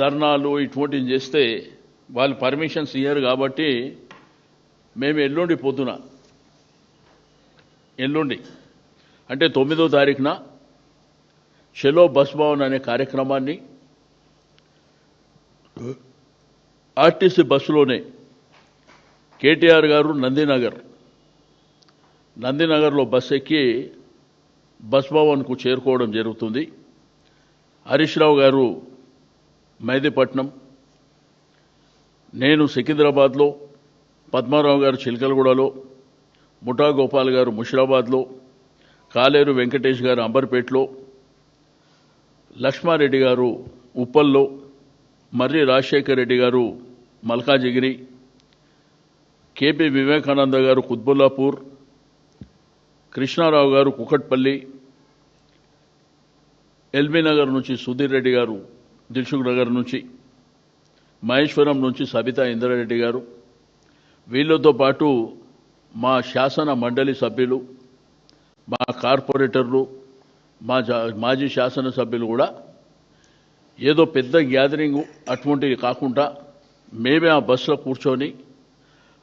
ధర్నాలు ఇటువంటివి చేస్తే వాళ్ళు పర్మిషన్స్ ఇయ్యరు కాబట్టి మేము ఎల్లుండి పొద్దున ఎల్లుండి అంటే 9వ తారీఖున చలో బస్ భవన్ అనే కార్యక్రమాన్ని ఆర్టీసీ బస్సులోనే కేటీఆర్ గారు నందినగర్లో బస్ ఎక్కి బస్ భవన్కు చేరుకోవడం జరుగుతుంది. హరీష్ రావు గారు మెహదీపట్నం, నేను సికింద్రాబాద్లో, పద్మారావు గారు చిలకలగూడలో, ముఠా గోపాల్ గారు ముషిరాబాద్లో, కాలేరు వెంకటేష్ గారు అంబర్పేటలో, లక్ష్మారెడ్డి గారు ఉప్పల్లో, మర్రి రాజశేఖర్ రెడ్డి గారు మల్కాజిగిరి, కేపీ వివేకానంద గారు కుత్బుల్లాపూర్, కృష్ణారావు గారు కుకట్పల్లి, ఎల్బీ నగర్ నుంచి సుధీర్ రెడ్డి గారు దిల్సుఖ్ నగర్ నుంచి, మహేశ్వరం నుంచి సబితా ఇంద్రారెడ్డి గారు, వీళ్ళతో పాటు మా శాసన మండలి సభ్యులు, మా కార్పొరేటర్లు, మాజీ శాసనసభ్యులు కూడా ఏదో పెద్ద గ్యాదరింగ్ అటువంటివి కాకుండా మేమే ఆ బస్సులో కూర్చొని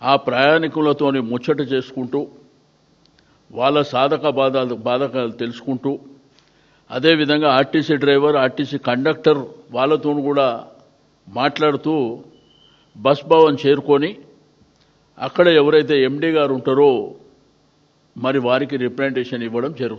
ఆ ప్రయాణికులతోని ముచ్చట చేసుకుంటూ వాళ్ళ బాధకాలు తెలుసుకుంటూ, అదేవిధంగా ఆర్టీసీ డ్రైవర్, ఆర్టీసీ కండక్టర్ వాళ్ళతో కూడా మాట్లాడుతూ బస్ భవన్ చేరుకొని అక్కడ ఎవరైతే ఎండీ గారు ఉంటారో మరి వారికి రిప్రజెంటేషన్ ఇవ్వడం జరుగుతుంది.